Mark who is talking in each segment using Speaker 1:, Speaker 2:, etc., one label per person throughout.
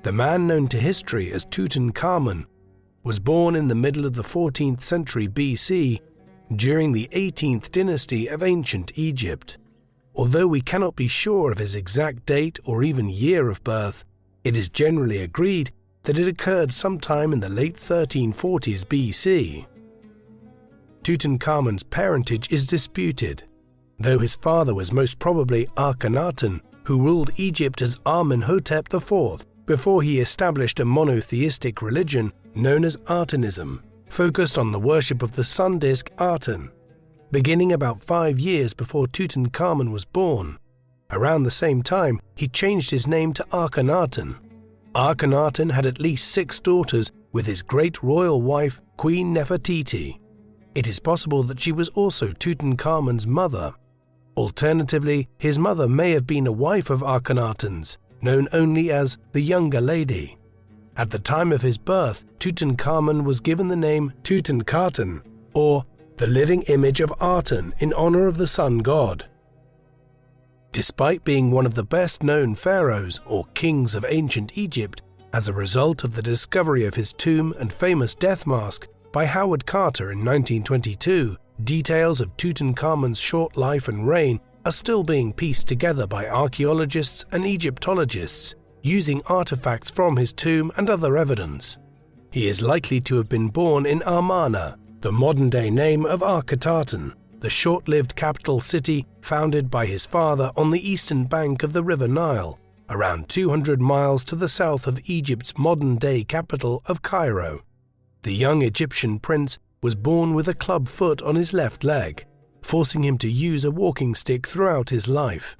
Speaker 1: The man known to history as Tutankhamun was born in the middle of the 14th century BC during the 18th dynasty of ancient Egypt. Although we cannot be sure of his exact date or even year of birth, it is generally agreed that it occurred sometime in the late 1340s BC. Tutankhamun's parentage is disputed, though his father was most probably Akhenaten, who ruled Egypt as Amenhotep IV before he established a monotheistic religion known as Atenism, focused on the worship of the sun disk Aten. Beginning about 5 years before Tutankhamun was born, around the same time he changed his name to Akhenaten. Akhenaten had at least 6 daughters with his great royal wife Queen Nefertiti. It is possible that she was also Tutankhamun's mother. Alternatively, his mother may have been a wife of Akhenaten's, known only as the Younger Lady. At the time of his birth, Tutankhamun was given the name Tutankhaten, or the living image of Aten, in honor of the sun god. Despite being one of the best-known pharaohs or kings of ancient Egypt, as a result of the discovery of his tomb and famous death mask by Howard Carter in 1922, details of Tutankhamun's short life and reign are still being pieced together by archaeologists and Egyptologists using artifacts from his tomb and other evidence. He is likely to have been born in Amarna, the modern-day name of Akhetaten, the short-lived capital city founded by his father on the eastern bank of the River Nile, around 200 miles to the south of Egypt's modern-day capital of Cairo. The young Egyptian prince was born with a club foot on his left leg, forcing him to use a walking stick throughout his life.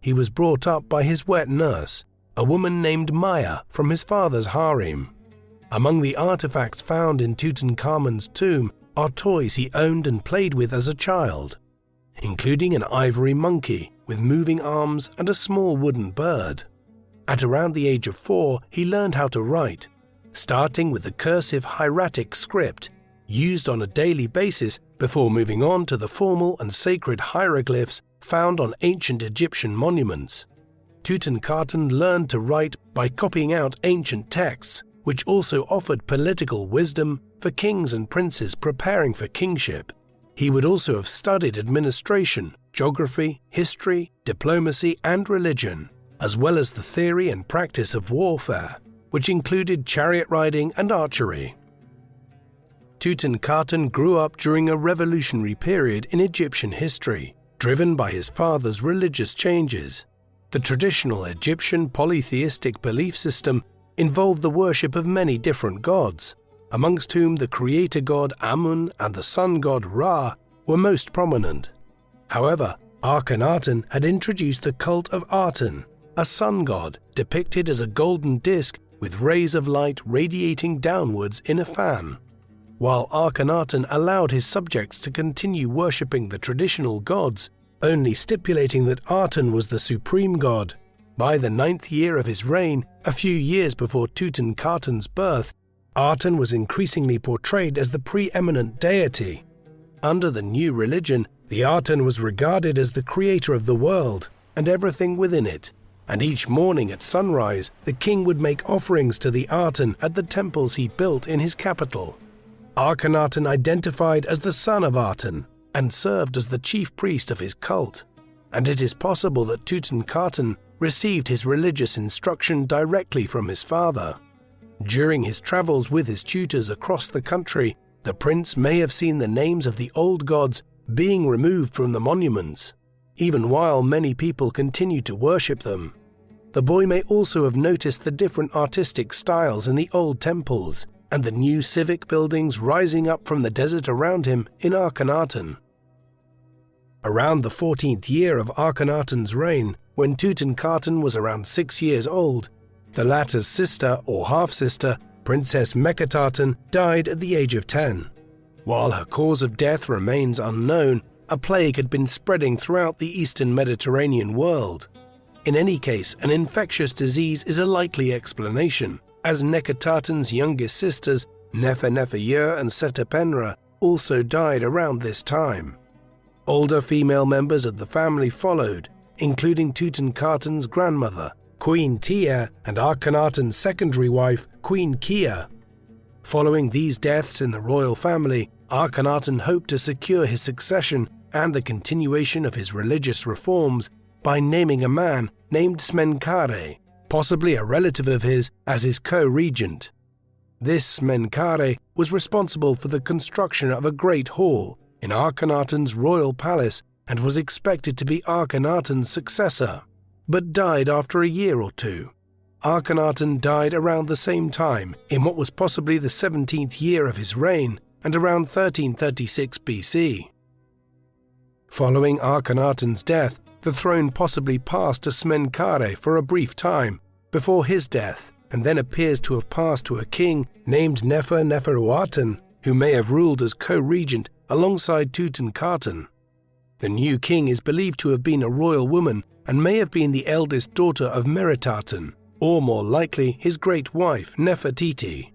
Speaker 1: He was brought up by his wet nurse, a woman named Maya from his father's harem. Among the artifacts found in Tutankhamun's tomb are toys he owned and played with as a child, including an ivory monkey with moving arms and a small wooden bird. At around the age of 4, he learned how to write, starting with the cursive hieratic script used on a daily basis before moving on to the formal and sacred hieroglyphs found on ancient Egyptian monuments. Tutankhaten learned to write by copying out ancient texts, which also offered political wisdom for kings and princes preparing for kingship. He would also have studied administration, geography, history, diplomacy, and religion, as well as the theory and practice of warfare, which included chariot riding and archery. Tutankhaten grew up during a revolutionary period in Egyptian history, driven by his father's religious changes. The traditional Egyptian polytheistic belief system involved the worship of many different gods, amongst whom the creator god Amun and the sun god Ra were most prominent. However, Akhenaten had introduced the cult of Aten, a sun god depicted as a golden disk with rays of light radiating downwards in a fan. While Akhenaten allowed his subjects to continue worshipping the traditional gods, only stipulating that Aten was the supreme god, by the 9th year of his reign, a few years before Tutankhaten's birth, Aten was increasingly portrayed as the preeminent deity. Under the new religion, the Aten was regarded as the creator of the world and everything within it, and each morning at sunrise, the king would make offerings to the Aten at the temples he built in his capital. Akhenaten identified as the son of Aten and served as the chief priest of his cult, and it is possible that Tutankhaten received his religious instruction directly from his father. During his travels with his tutors across the country, the prince may have seen the names of the old gods being removed from the monuments, even while many people continued to worship them. The boy may also have noticed the different artistic styles in the old temples and the new civic buildings rising up from the desert around him in Akhenaten. Around the 14th year of Akhenaten's reign, when Tutankhaten was around 6 years old, the latter's sister or half-sister, Princess Mekhetaten, died at the age of 10. While her cause of death remains unknown, a plague had been spreading throughout the eastern Mediterranean world. In any case, an infectious disease is a likely explanation, as Nekhetaten's youngest sisters, Nefer-Nefer-Yer and Setepenra, also died around this time. Older female members of the family followed, including Tutankhamun's grandmother, Queen Tia, and Akhenaten's secondary wife, Queen Kia. Following these deaths in the royal family, Akhenaten hoped to secure his succession and the continuation of his religious reforms by naming a man named Smenkhare, possibly a relative of his, as his co-regent. This Smenkhare was responsible for the construction of a great hall in Akhenaten's royal palace and was expected to be Akhenaten's successor, but died after a year or two. Akhenaten died around the same time, in what was possibly the 17th year of his reign, and around 1336 BC. Following Akhenaten's death, the throne possibly passed to Smenkhare for a brief time before his death, and then appears to have passed to a king named Nefer-Neferuaten, who may have ruled as co-regent alongside Tutankhamun. The new king is believed to have been a royal woman and may have been the eldest daughter of Meritaten, or more likely his great wife Nefertiti.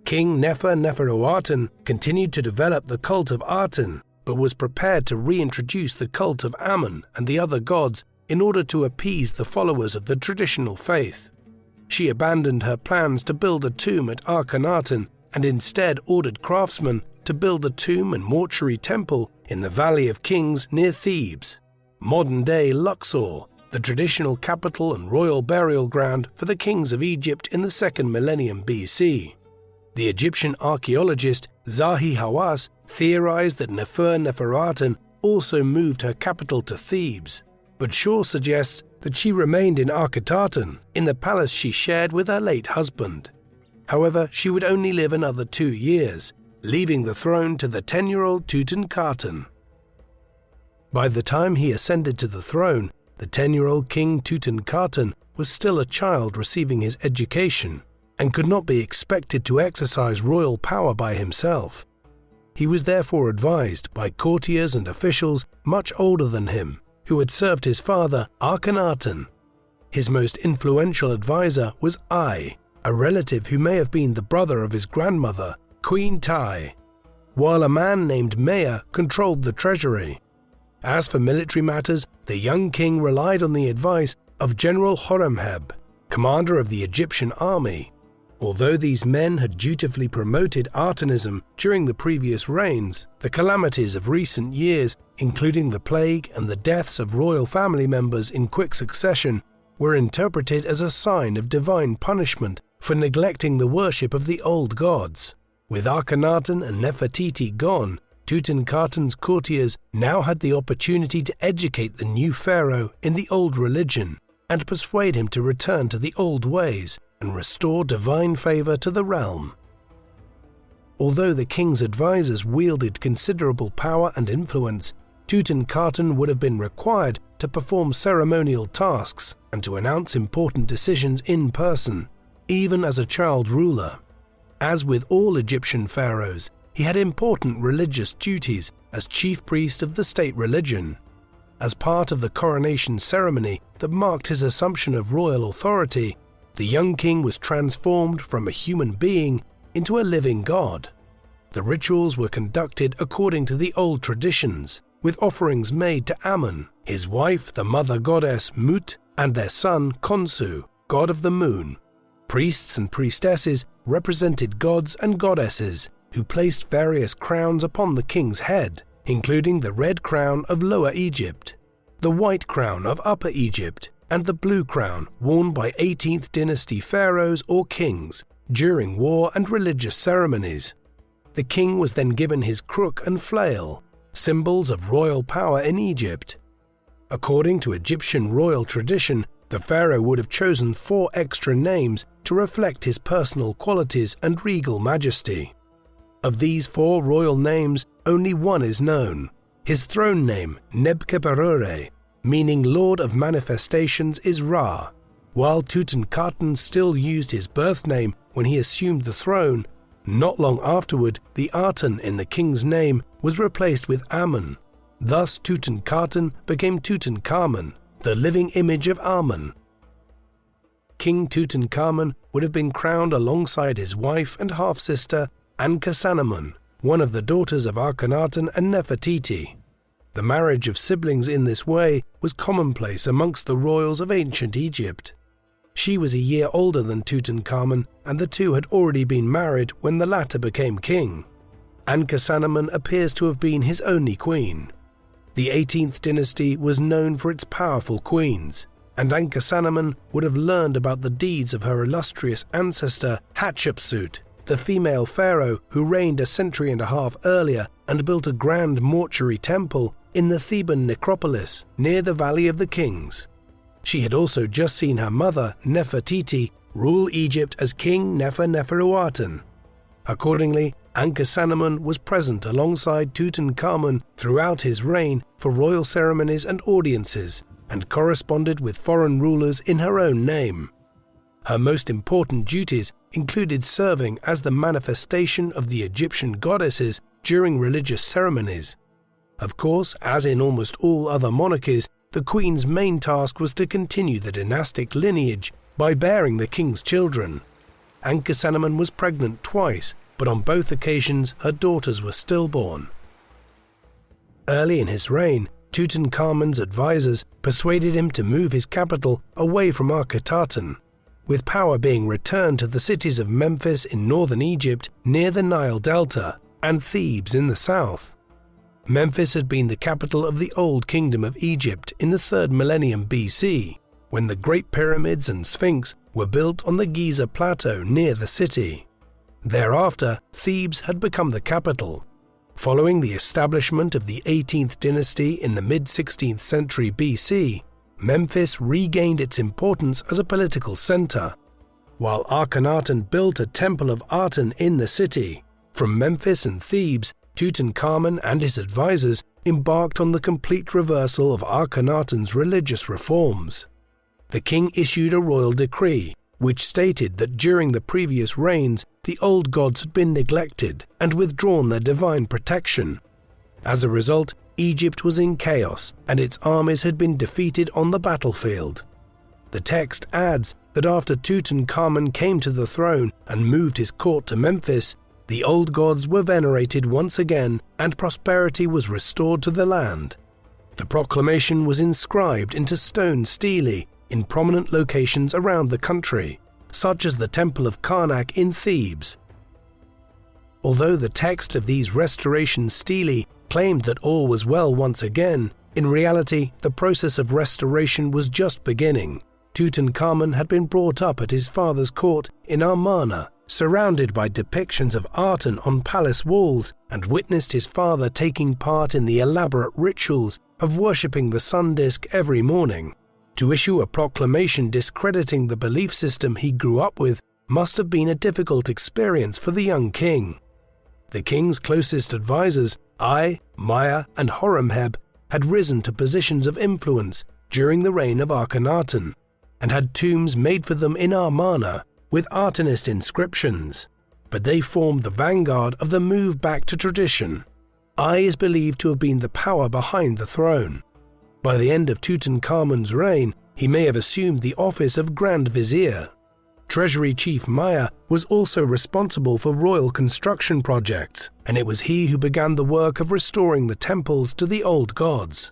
Speaker 1: King Nefer-Neferuaten continued to develop the cult of Aten, but was prepared to reintroduce the cult of Amun and the other gods in order to appease the followers of the traditional faith. She abandoned her plans to build a tomb at Akhenaten and instead ordered craftsmen to build a tomb and mortuary temple in the Valley of Kings near Thebes, modern-day Luxor, the traditional capital and royal burial ground for the kings of Egypt in the 2nd millennium BC. The Egyptian archaeologist Zahi Hawass theorized that Nefer-Neferuaten also moved her capital to Thebes, but Shaw suggests that she remained in Akhetaten, in the palace she shared with her late husband. However, she would only live another 2 years, leaving the throne to the 10-year-old Tutankhamun. By the time he ascended to the throne, the 10-year-old King Tutankhamun was still a child receiving his education and could not be expected to exercise royal power by himself. He was therefore advised by courtiers and officials much older than him, who had served his father Akhenaten. His most influential advisor was Ai, a relative who may have been the brother of his grandmother, Queen Tai, while a man named Mea controlled the treasury. As for military matters, the young king relied on the advice of General Horemheb, commander of the Egyptian army. Although these men had dutifully promoted Atenism during the previous reigns, the calamities of recent years, including the plague and the deaths of royal family members in quick succession, were interpreted as a sign of divine punishment for neglecting the worship of the old gods. With Akhenaten and Nefertiti gone, Tutankhamun's courtiers now had the opportunity to educate the new pharaoh in the old religion and persuade him to return to the old ways and restore divine favor to the realm. Although the king's advisors wielded considerable power and influence, Tutankhamun would have been required to perform ceremonial tasks and to announce important decisions in person, even as a child ruler. As with all Egyptian pharaohs, he had important religious duties as chief priest of the state religion. As part of the coronation ceremony that marked his assumption of royal authority, the young king was transformed from a human being into a living god. The rituals were conducted according to the old traditions, with offerings made to Amun, his wife, the mother goddess Mut, and their son Khonsu, god of the moon. Priests and priestesses represented gods and goddesses who placed various crowns upon the king's head, including the red crown of Lower Egypt, the white crown of Upper Egypt, and the blue crown worn by 18th dynasty pharaohs or kings during war and religious ceremonies. The king was then given his crook and flail, symbols of royal power in Egypt. According to Egyptian royal tradition, the pharaoh would have chosen 4 extra names to reflect his personal qualities and regal majesty. Of these 4 royal names, only one is known. His throne name, Nebkheperure, meaning Lord of Manifestations, is Ra. While Tutankhamun still used his birth name when he assumed the throne, not long afterward the Aten in the king's name was replaced with Amun. Thus Tutankhamun became Tutankhamun, the living image of Amun. King Tutankhamun would have been crowned alongside his wife and half-sister Ankhesenamun, one of the daughters of Akhenaten and Nefertiti. The marriage of siblings in this way was commonplace amongst the royals of ancient Egypt. She was a year older than Tutankhamun, and the two had already been married when the latter became king. Ankhesenamun appears to have been his only queen. The 18th dynasty was known for its powerful queens, and Ankhesenamun would have learned about the deeds of her illustrious ancestor Hatshepsut, the female pharaoh who reigned a century and a half earlier and built a grand mortuary temple in the Theban necropolis near the Valley of the Kings. She had also just seen her mother, Nefertiti, rule Egypt as King Neferuaten. Accordingly, Ankhesenamun was present alongside Tutankhamun throughout his reign for royal ceremonies and audiences, and corresponded with foreign rulers in her own name. Her most important duties included serving as the manifestation of the Egyptian goddesses during religious ceremonies. Of course, as in almost all other monarchies, the queen's main task was to continue the dynastic lineage by bearing the king's children. Ankhesenamun was pregnant twice, but on both occasions her daughters were stillborn. Early in his reign, Tutankhamun's advisors persuaded him to move his capital away from Akhetaten, with power being returned to the cities of Memphis in northern Egypt near the Nile Delta and Thebes in the south. Memphis had been the capital of the Old Kingdom of Egypt in the 3rd millennium BC, when the Great Pyramids and Sphinx were built on the Giza Plateau near the city. Thereafter, Thebes had become the capital. Following the establishment of the 18th dynasty in the mid-16th century BC, Memphis regained its importance as a political center. While Akhenaten built a temple of Aten in the city, from Memphis and Thebes, Tutankhamun and his advisors embarked on the complete reversal of Akhenaten's religious reforms. The king issued a royal decree, which stated that during the previous reigns, the old gods had been neglected and withdrawn their divine protection. As a result, Egypt was in chaos and its armies had been defeated on the battlefield. The text adds that after Tutankhamun came to the throne and moved his court to Memphis, the old gods were venerated once again and prosperity was restored to the land. The proclamation was inscribed into stone stelae in prominent locations around the country, such as the Temple of Karnak in Thebes. Although the text of these restoration stelae claimed that all was well once again, in reality the process of restoration was just beginning. Tutankhamun had been brought up at his father's court in Amarna, surrounded by depictions of Aten on palace walls, and witnessed his father taking part in the elaborate rituals of worshipping the sun disk every morning. To issue a proclamation discrediting the belief system he grew up with must have been a difficult experience for the young king. The king's closest advisors, Maya, and Horemheb, had risen to positions of influence during the reign of Akhenaten, and had tombs made for them in Amarna with Atenist inscriptions, but they formed the vanguard of the move back to tradition. Is believed to have been the power behind the throne. By the end of Tutankhamun's reign, he may have assumed the office of Grand Vizier. Treasury Chief Maya was also responsible for royal construction projects, and it was he who began the work of restoring the temples to the old gods.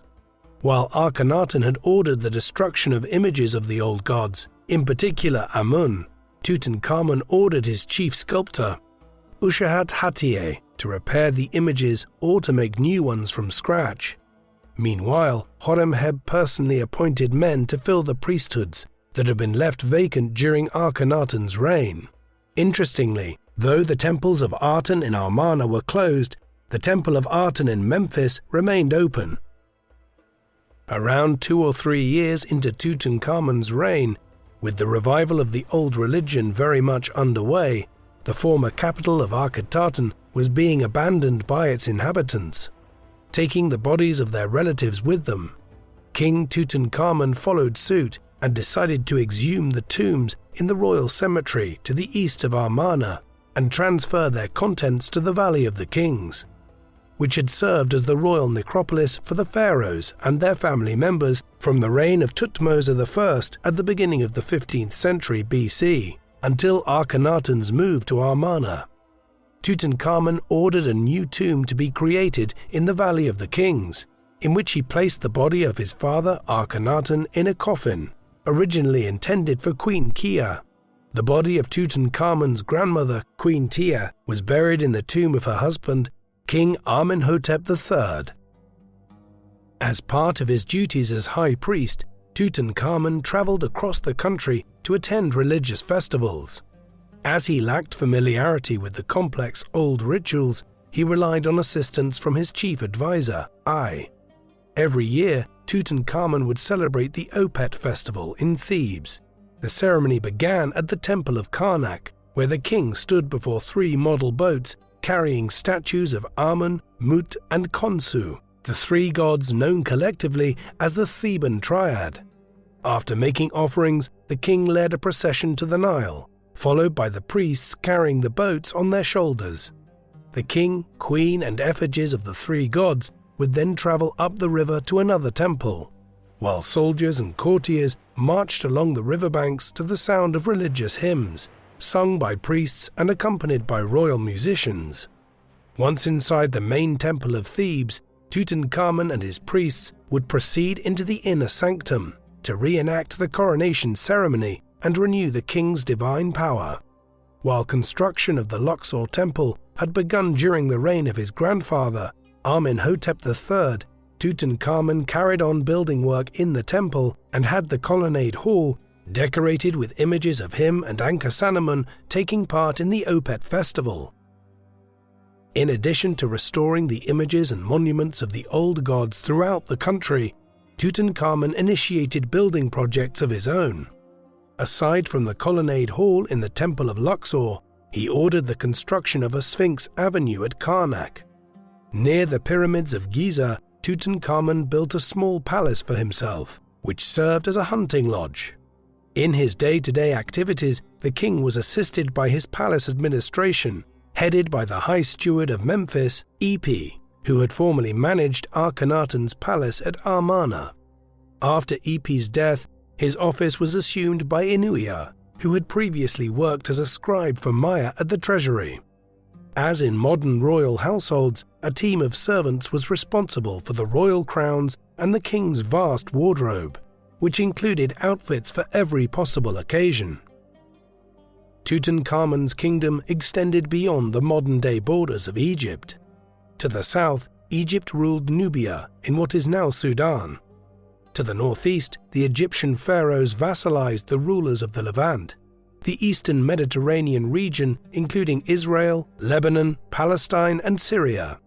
Speaker 1: While Akhenaten had ordered the destruction of images of the old gods, in particular Amun, Tutankhamun ordered his chief sculptor, Usharhadhatiye, to repair the images or to make new ones from scratch. Meanwhile, Horemheb personally appointed men to fill the priesthoods that had been left vacant during Akhenaten's reign. Interestingly, though the temples of Aten in Amarna were closed, the temple of Aten in Memphis remained open. Around 2 or 3 years into Tutankhamun's reign, with the revival of the old religion very much underway, the former capital of Akhetaten was being abandoned by its inhabitants, taking the bodies of their relatives with them. King Tutankhamun followed suit and decided to exhume the tombs in the royal cemetery to the east of Amarna and transfer their contents to the Valley of the Kings, which had served as the royal necropolis for the pharaohs and their family members from the reign of Thutmose I at the beginning of the 15th century BC until Akhenaten's move to Amarna. Tutankhamun ordered a new tomb to be created in the Valley of the Kings, in which he placed the body of his father Akhenaten in a coffin, originally intended for Queen Kia. The body of Tutankhamun's grandmother, Queen Tia, was buried in the tomb of her husband, King Amenhotep III. As part of his duties as high priest, Tutankhamun traveled across the country to attend religious festivals. As he lacked familiarity with the complex old rituals, he relied on assistance from his chief advisor, I. Every year, Tutankhamun would celebrate the Opet festival in Thebes. The ceremony began at the Temple of Karnak, where the king stood before 3 model boats carrying statues of Amun, Mut, and Khonsu, the 3 gods known collectively as the Theban Triad. After making offerings, the king led a procession to the Nile, followed by the priests carrying the boats on their shoulders. The king, queen, and effigies of the 3 gods would then travel up the river to another temple, while soldiers and courtiers marched along the riverbanks to the sound of religious hymns, sung by priests and accompanied by royal musicians. Once inside the main temple of Thebes, Tutankhamun and his priests would proceed into the inner sanctum to reenact the coronation ceremony and renew the king's divine power. While construction of the Luxor temple had begun during the reign of his grandfather, Amenhotep III, Tutankhamun carried on building work in the temple and had the colonnade hall decorated with images of him and Ankhesenamun taking part in the Opet festival. In addition to restoring the images and monuments of the old gods throughout the country, Tutankhamun initiated building projects of his own. Aside from the colonnade hall in the Temple of Luxor, he ordered the construction of a Sphinx Avenue at Karnak. Near the pyramids of Giza, Tutankhamun built a small palace for himself, which served as a hunting lodge. In his day-to-day activities, the king was assisted by his palace administration, headed by the High Steward of Memphis, Epi, who had formerly managed Akhenaten's palace at Amarna. After Epi's death, his office was assumed by Inuia, who had previously worked as a scribe for Maya at the treasury. As in modern royal households, a team of servants was responsible for the royal crowns and the king's vast wardrobe, which included outfits for every possible occasion. Tutankhamun's kingdom extended beyond the modern-day borders of Egypt. To the south, Egypt ruled Nubia in what is now Sudan. To the northeast, the Egyptian pharaohs vassalized the rulers of the Levant, the eastern Mediterranean region including Israel, Lebanon, Palestine, and Syria.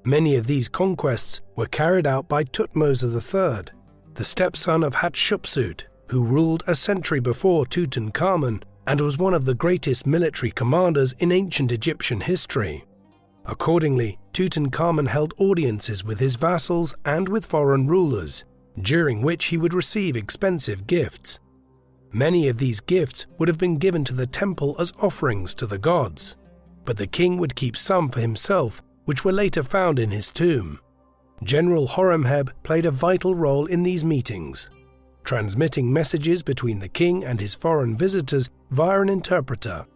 Speaker 1: Many of these conquests were carried out by Thutmose III, the stepson of Hatshepsut, who ruled a century before Tutankhamun and was one of the greatest military commanders in ancient Egyptian history. Accordingly, Tutankhamun held audiences with his vassals and with foreign rulers, during which he would receive expensive gifts. Many of these gifts would have been given to the temple as offerings to the gods, but the king would keep some for himself, which were later found in his tomb. General Horemheb played a vital role in these meetings, transmitting messages between the king and his foreign visitors via an interpreter.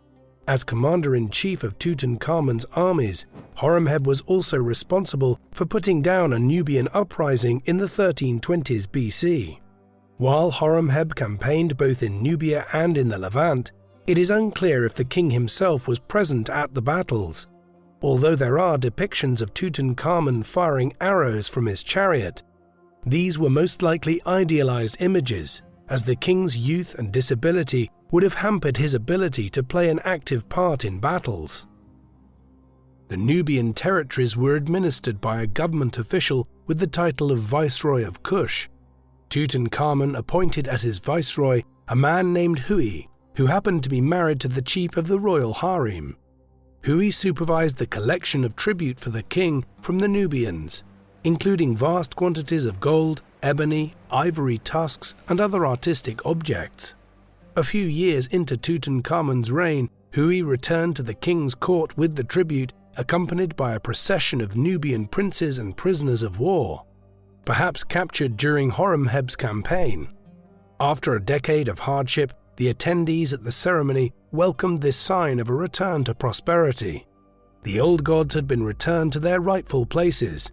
Speaker 1: As commander-in-chief of Tutankhamun's armies, Horemheb was also responsible for putting down a Nubian uprising in the 1320s BC. While Horemheb campaigned both in Nubia and in the Levant, it is unclear if the king himself was present at the battles. Although there are depictions of Tutankhamun firing arrows from his chariot, these were most likely idealized images, as the king's youth and disability would have hampered his ability to play an active part in battles. The Nubian territories were administered by a government official with the title of Viceroy of Kush. Tutankhamun appointed as his viceroy a man named Hui, who happened to be married to the chief of the royal harem. Hui supervised the collection of tribute for the king from the Nubians, including vast quantities of gold, ebony, ivory tusks, and other artistic objects. A few years into Tutankhamun's reign, Hui returned to the king's court with the tribute, accompanied by a procession of Nubian princes and prisoners of war, perhaps captured during Horemheb's campaign. After a decade of hardship, the attendees at the ceremony welcomed this sign of a return to prosperity. The old gods had been returned to their rightful places.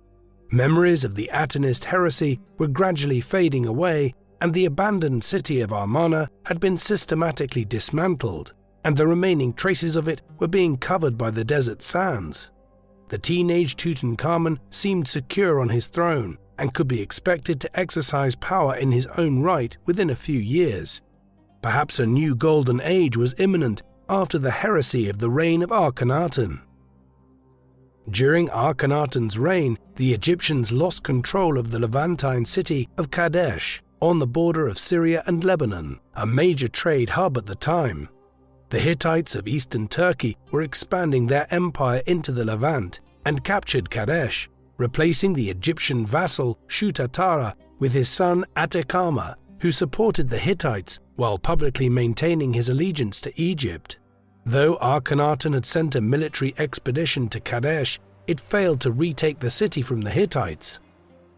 Speaker 1: Memories of the Atenist heresy were gradually fading away, and the abandoned city of Amarna had been systematically dismantled, and the remaining traces of it were being covered by the desert sands. The teenage Tutankhamun seemed secure on his throne and could be expected to exercise power in his own right within a few years. Perhaps a new golden age was imminent after the heresy of the reign of Akhenaten. During Akhenaten's reign, the Egyptians lost control of the Levantine city of Kadesh, on the border of Syria and Lebanon, a major trade hub at the time. The Hittites of eastern Turkey were expanding their empire into the Levant and captured Kadesh, replacing the Egyptian vassal Shutatara with his son Atekama, who supported the Hittites while publicly maintaining his allegiance to Egypt. Though Akhenaten had sent a military expedition to Kadesh, it failed to retake the city from the Hittites.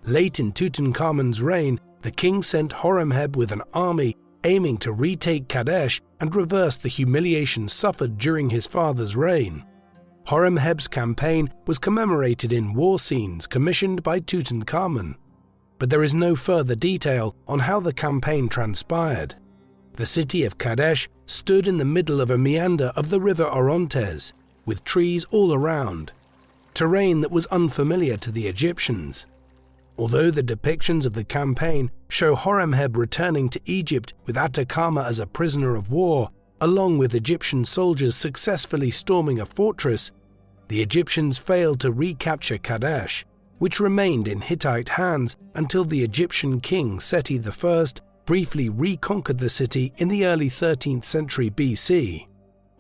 Speaker 1: Late in Tutankhamun's reign, the king sent Horemheb with an army aiming to retake Kadesh and reverse the humiliation suffered during his father's reign. Horemheb's campaign was commemorated in war scenes commissioned by Tutankhamun, but there is no further detail on how the campaign transpired. The city of Kadesh stood in the middle of a meander of the river Orontes, with trees all around, terrain that was unfamiliar to the Egyptians. Although the depictions of the campaign show Horemheb returning to Egypt with Atekama as a prisoner of war, along with Egyptian soldiers successfully storming a fortress, the Egyptians failed to recapture Kadesh, which remained in Hittite hands until the Egyptian king Seti I briefly reconquered the city in the early 13th century BC.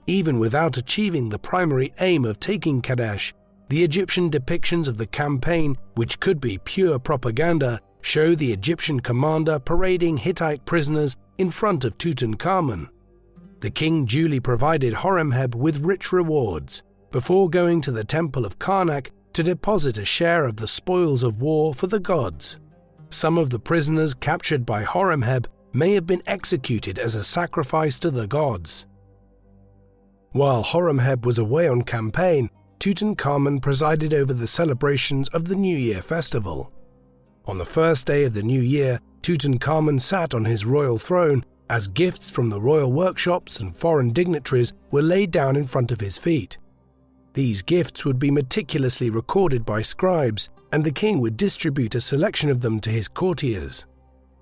Speaker 1: Even without achieving the primary aim of taking Kadesh, the Egyptian depictions of the campaign, which could be pure propaganda, show the Egyptian commander parading Hittite prisoners in front of Tutankhamun. The king duly provided Horemheb with rich rewards, before going to the temple of Karnak to deposit a share of the spoils of war for the gods. Some of the prisoners captured by Horemheb may have been executed as a sacrifice to the gods. While Horemheb was away on campaign, Tutankhamun presided over the celebrations of the New Year festival. On the first day of the new year, Tutankhamun sat on his royal throne as gifts from the royal workshops and foreign dignitaries were laid down in front of his feet. These gifts would be meticulously recorded by scribes, and the king would distribute a selection of them to his courtiers.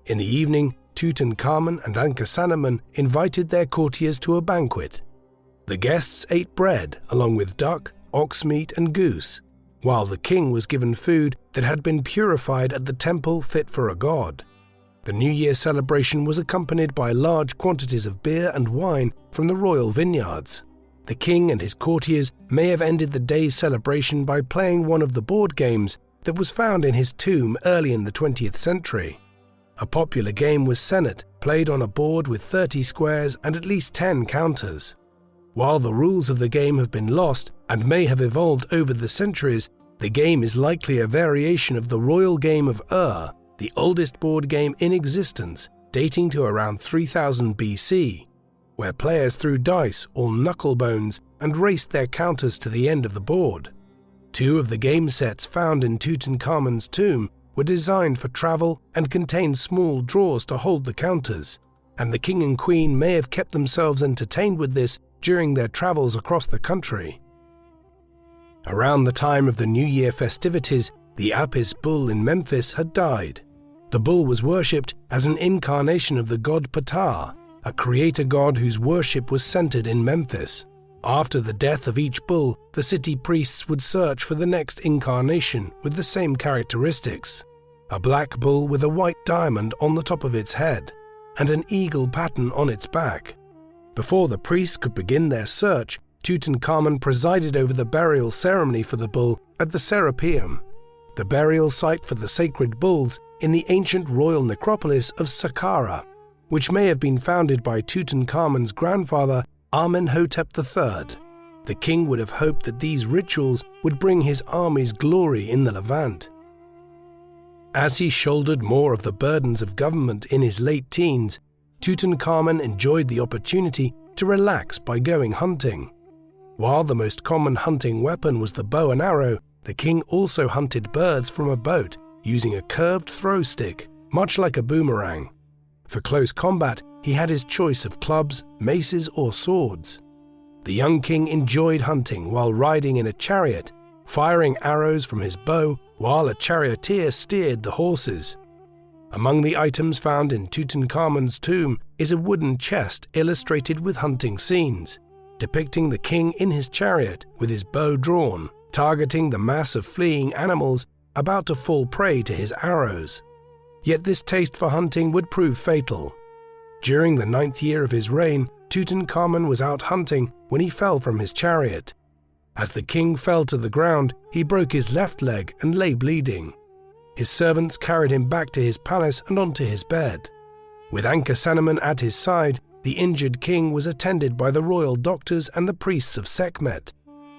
Speaker 1: In the evening, Tutankhamun and Ankhesenamun invited their courtiers to a banquet. The guests ate bread along with duck, ox meat and goose, while the king was given food that had been purified at the temple fit for a god. The New Year celebration was accompanied by large quantities of beer and wine from the royal vineyards. The king and his courtiers may have ended the day's celebration by playing one of the board games that was found in his tomb early in the 20th century. A popular game was Senet, played on a board with 30 squares and at least 10 counters. While the rules of the game have been lost and may have evolved over the centuries, the game is likely a variation of the royal game of the oldest board game in existence, dating to around 3000 BC, where players threw dice or knuckle bones and raced their counters to the end of the board. Two of the game sets found in Tutankhamun's tomb were designed for travel and contained small drawers to hold the counters, and the king and queen may have kept themselves entertained with this during their travels across the country. Around the time of the New Year festivities, the Apis bull in Memphis had died. The bull was worshipped as an incarnation of the god Ptah, a creator god whose worship was centered in Memphis. After the death of each bull, the city priests would search for the next incarnation with the same characteristics: a black bull with a white diamond on the top of its head, and an eagle pattern on its back. Before the priests could begin their search, Tutankhamun presided over the burial ceremony for the bull at the Serapeum, the burial site for the sacred bulls in the ancient royal necropolis of Saqqara, which may have been founded by Tutankhamun's grandfather Amenhotep III. The king would have hoped that these rituals would bring his army's glory in the Levant. As he shouldered more of the burdens of government in his late teens, Tutankhamun enjoyed the opportunity to relax by going hunting. While the most common hunting weapon was the bow and arrow, the king also hunted birds from a boat using a curved throw stick, much like a boomerang. For close combat, he had his choice of clubs, maces, or swords. The young king enjoyed hunting while riding in a chariot, firing arrows from his bow while a charioteer steered the horses. Among the items found in Tutankhamun's tomb is a wooden chest illustrated with hunting scenes, depicting the king in his chariot with his bow drawn, targeting the mass of fleeing animals about to fall prey to his arrows. Yet this taste for hunting would prove fatal. During the 9th year of his reign, Tutankhamun was out hunting when he fell from his chariot. As the king fell to the ground, he broke his left leg and lay bleeding. His servants carried him back to his palace and onto his bed. With Ankhesenamun at his side, the injured king was attended by the royal doctors and the priests of Sekhmet.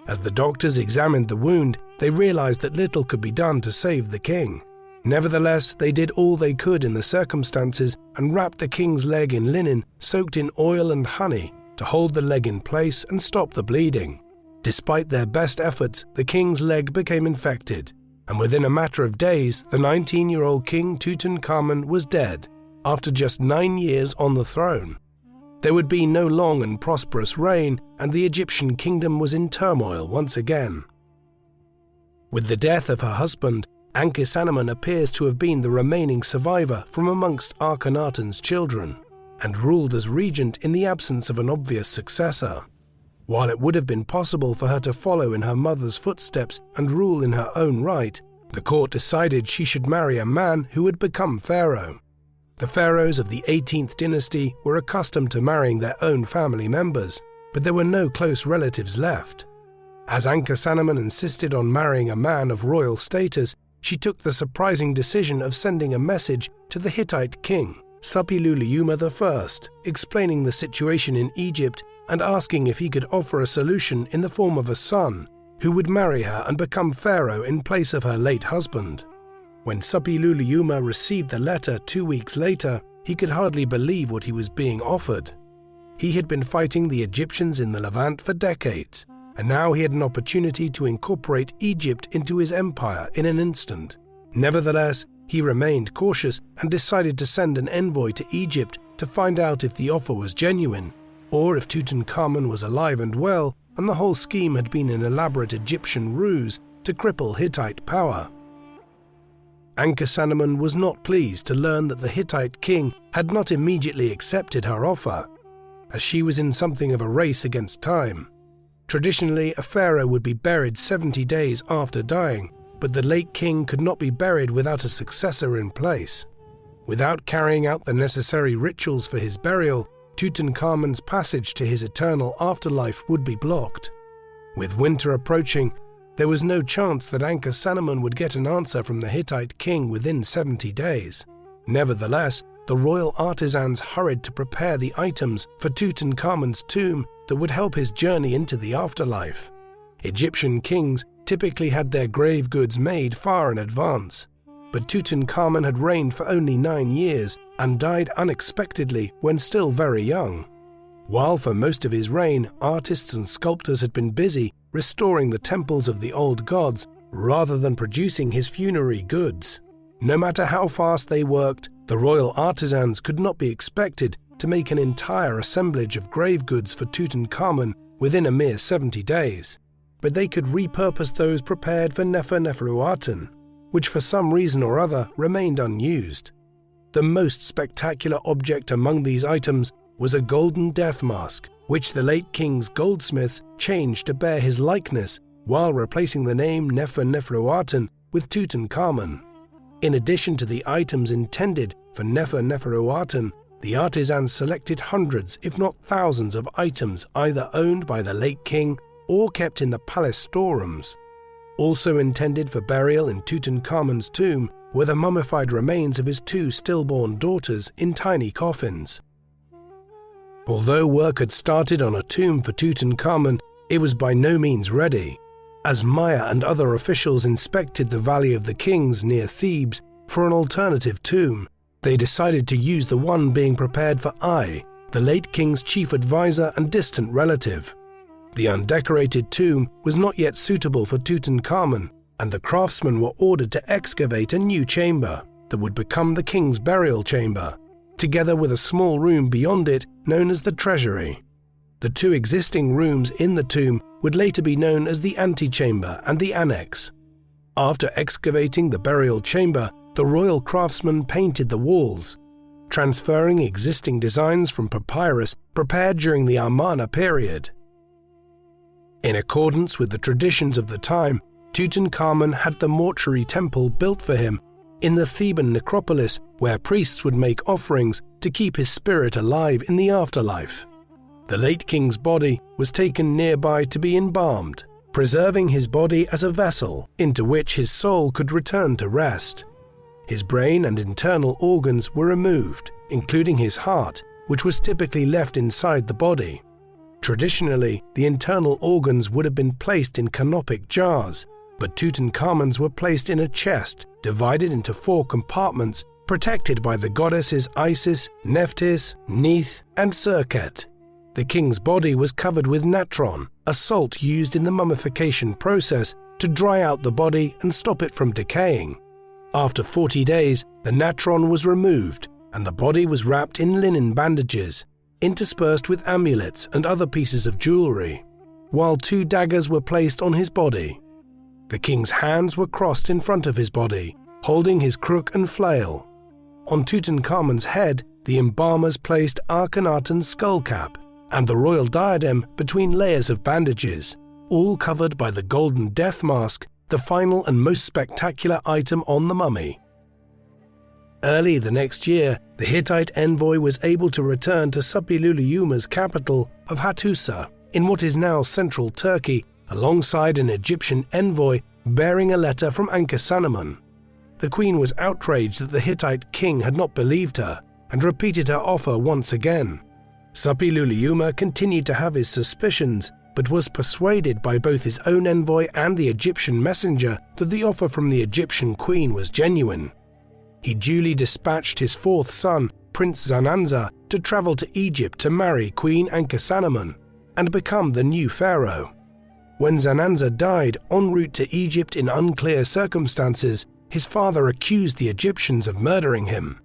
Speaker 1: As the doctors examined the wound, they realized that little could be done to save the king. Nevertheless, they did all they could in the circumstances and wrapped the king's leg in linen soaked in oil and honey to hold the leg in place and stop the bleeding. Despite their best efforts, the king's leg became infected, and within a matter of days, the 19-year-old King Tutankhamun was dead after just 9 years on the throne. There would be no long and prosperous reign, and the Egyptian kingdom was in turmoil once again. With the death of her husband, Ankhesenamun appears to have been the remaining survivor from amongst Akhenaten's children, and ruled as regent in the absence of an obvious successor. While it would have been possible for her to follow in her mother's footsteps and rule in her own right, the court decided she should marry a man who would become pharaoh. The pharaohs of the 18th dynasty were accustomed to marrying their own family members, but there were no close relatives left. As Ankhesenamun insisted on marrying a man of royal status, she took the surprising decision of sending a message to the Hittite king, Suppiluliuma I, explaining the situation in Egypt and asking if he could offer a solution in the form of a son who would marry her and become pharaoh in place of her late husband. When Suppiluliuma received the letter 2 weeks later, he could hardly believe what he was being offered. He had been fighting the Egyptians in the Levant for decades, and now he had an opportunity to incorporate Egypt into his empire in an instant. Nevertheless, he remained cautious and decided to send an envoy to Egypt to find out if the offer was genuine, or if Tutankhamun was alive and well, and the whole scheme had been an elaborate Egyptian ruse to cripple Hittite power. Ankhesenamun was not pleased to learn that the Hittite king had not immediately accepted her offer, as she was in something of a race against time. Traditionally, a pharaoh would be buried 70 days after dying, but the late king could not be buried without a successor in place. Without carrying out the necessary rituals for his burial, Tutankhamun's passage to his eternal afterlife would be blocked. With winter approaching, there was no chance that Ankhesenamun would get an answer from the Hittite king within 70 days. Nevertheless, the royal artisans hurried to prepare the items for Tutankhamun's tomb that would help his journey into the afterlife. Egyptian kings typically had their grave goods made far in advance, but Tutankhamun had reigned for only 9 years and died unexpectedly when still very young. While for most of his reign, artists and sculptors had been busy restoring the temples of the old gods rather than producing his funerary goods. No matter how fast they worked, the royal artisans could not be expected to make an entire assemblage of grave goods for Tutankhamun within a mere 70 days, but they could repurpose those prepared for Nefer-Neferuaten, which for some reason or other remained unused. The most spectacular object among these items was a golden death mask, which the late king's goldsmiths changed to bear his likeness while replacing the name Nefer-Neferuaten with Tutankhamun. In addition to the items intended for Nefer-Neferuaten, the artisans selected hundreds, if not thousands, of items either owned by the late king or kept in the palace storerooms. Also intended for burial in Tutankhamun's tomb were the mummified remains of his 2 stillborn daughters in tiny coffins. Although work had started on a tomb for Tutankhamun, it was by no means ready. As Maya and other officials inspected the Valley of the Kings near Thebes for an alternative tomb, they decided to use the one being prepared for Ai, the late king's chief advisor and distant relative. The undecorated tomb was not yet suitable for Tutankhamun, and the craftsmen were ordered to excavate a new chamber that would become the king's burial chamber, together with a small room beyond it known as the treasury. The two existing rooms in the tomb would later be known as the antechamber and the annex. After excavating the burial chamber, the royal craftsmen painted the walls, transferring existing designs from papyrus prepared during the Amarna period. In accordance with the traditions of the time, Tutankhamun had the mortuary temple built for him in the Theban necropolis, where priests would make offerings to keep his spirit alive in the afterlife. The late king's body was taken nearby to be embalmed, preserving his body as a vessel into which his soul could return to rest. His brain and internal organs were removed, including his heart, which was typically left inside the body. Traditionally, the internal organs would have been placed in canopic jars, but Tutankhamun's were placed in a chest divided into 4 compartments protected by the goddesses Isis, Nephthys, Neith, and Serket. The king's body was covered with natron, a salt used in the mummification process to dry out the body and stop it from decaying. After 40 days, the natron was removed and the body was wrapped in linen bandages, interspersed with amulets and other pieces of jewelry, while 2 daggers were placed on his body. The king's hands were crossed in front of his body, holding his crook and flail. On Tutankhamun's head, the embalmers placed Akhenaten's skull cap and the royal diadem between layers of bandages, all covered by the golden death mask, the final and most spectacular item on the mummy. Early the next year, the Hittite envoy was able to return to Suppiluliuma's capital of Hattusa, in what is now central Turkey, alongside an Egyptian envoy bearing a letter from Ankhesenamun. The queen was outraged that the Hittite king had not believed her and repeated her offer once again. Suppiluliuma continued to have his suspicions, but was persuaded by both his own envoy and the Egyptian messenger that the offer from the Egyptian queen was genuine. He duly dispatched his 4th son, Prince Zananza, to travel to Egypt to marry Queen Ankhesenamun and become the new pharaoh. When Zananza died en route to Egypt in unclear circumstances, his father accused the Egyptians of murdering him.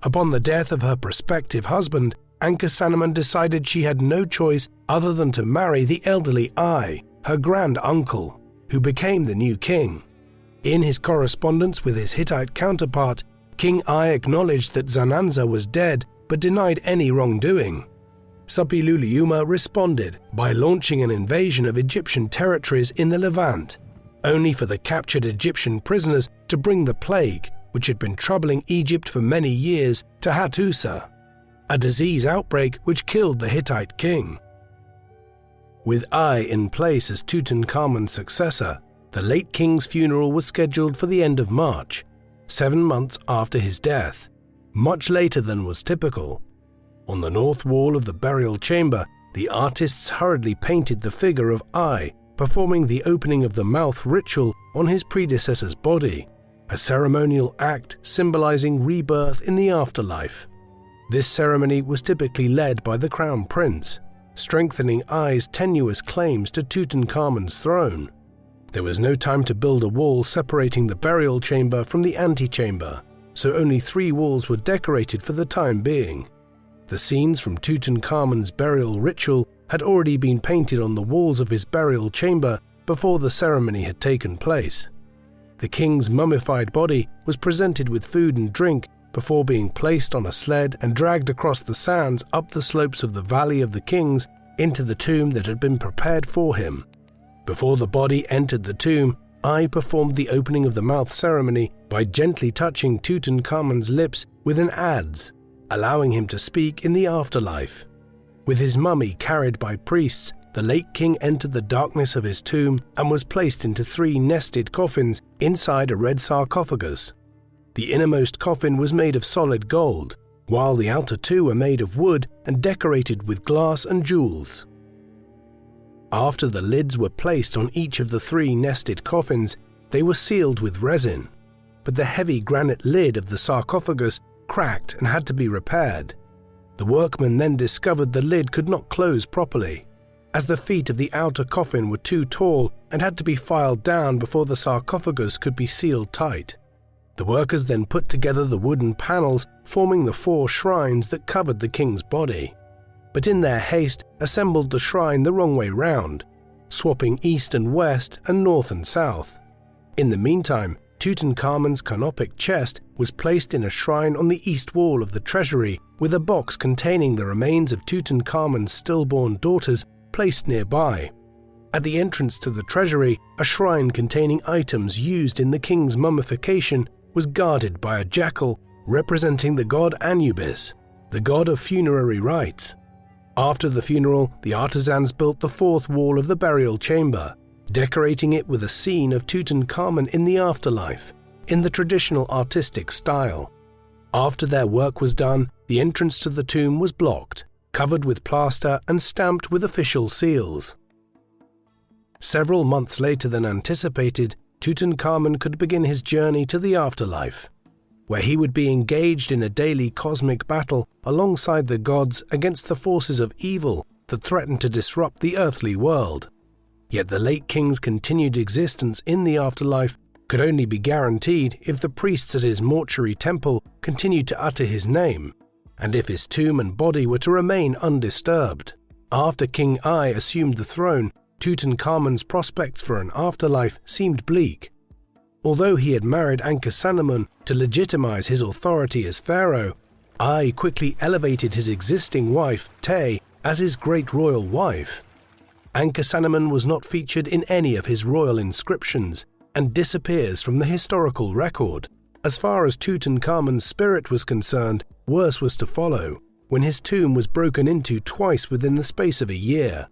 Speaker 1: Upon the death of her prospective husband, Ankhesenamun decided she had no choice other than to marry the elderly Ai, her grand uncle, who became the new king. In his correspondence with his Hittite counterpart, King Ai acknowledged that Zananza was dead but denied any wrongdoing. Suppiluliuma responded by launching an invasion of Egyptian territories in the Levant, only for the captured Egyptian prisoners to bring the plague, which had been troubling Egypt for many years, to Hattusa, a disease outbreak which killed the Hittite king. With Ai in place as Tutankhamun's successor, the late king's funeral was scheduled for the end of March, 7 months after his death, much later than was typical. On the north wall of the burial chamber, the artists hurriedly painted the figure of Ai performing the opening of the mouth ritual on his predecessor's body, a ceremonial act symbolizing rebirth in the afterlife. This ceremony was typically led by the crown prince, strengthening Ai's tenuous claims to Tutankhamun's throne. There was no time to build a wall separating the burial chamber from the antechamber, so only 3 walls were decorated for the time being. The scenes from Tutankhamun's burial ritual had already been painted on the walls of his burial chamber before the ceremony had taken place. The king's mummified body was presented with food and drink before being placed on a sled and dragged across the sands up the slopes of the Valley of the Kings into the tomb that had been prepared for him. Before the body entered the tomb, Ai performed the opening of the mouth ceremony by gently touching Tutankhamun's lips with an adze, allowing him to speak in the afterlife. With his mummy carried by priests, the late king entered the darkness of his tomb and was placed into 3 nested coffins inside a red sarcophagus. The innermost coffin was made of solid gold, while the outer 2 were made of wood and decorated with glass and jewels. After the lids were placed on each of the 3 nested coffins, they were sealed with resin, but the heavy granite lid of the sarcophagus cracked and had to be repaired. The workmen then discovered the lid could not close properly. as the feet of the outer coffin were too tall and had to be filed down before the sarcophagus could be sealed tight. The workers then put together the wooden panels forming the 4 shrines that covered the king's body, but in their haste assembled the shrine the wrong way round, swapping east and west and north and south. In the meantime, Tutankhamun's canopic chest was placed in a shrine on the east wall of the treasury, with a box containing the remains of Tutankhamun's stillborn daughters placed nearby. At the entrance to the treasury, a shrine containing items used in the king's mummification was guarded by a jackal representing the god Anubis, the god of funerary rites. After the funeral, the artisans built the 4th wall of the burial chamber, decorating it with a scene of Tutankhamun in the afterlife, in the traditional artistic style. After their work was done, the entrance to the tomb was blocked, covered with plaster and stamped with official seals. Several months later than anticipated, Tutankhamun could begin his journey to the afterlife, where he would be engaged in a daily cosmic battle alongside the gods against the forces of evil that threatened to disrupt the earthly world. Yet the late king's continued existence in the afterlife could only be guaranteed if the priests at his mortuary temple continued to utter his name, and if his tomb and body were to remain undisturbed. After King Ai assumed the throne, Tutankhamun's prospects for an afterlife seemed bleak. Although he had married Ankhesenamun to legitimize his authority as pharaoh, Ai quickly elevated his existing wife, Te, as his great royal wife. Ankhesenamun was not featured in any of his royal inscriptions and disappears from the historical record. As far as Tutankhamun's spirit was concerned, worse was to follow, when his tomb was broken into twice within the space of a year.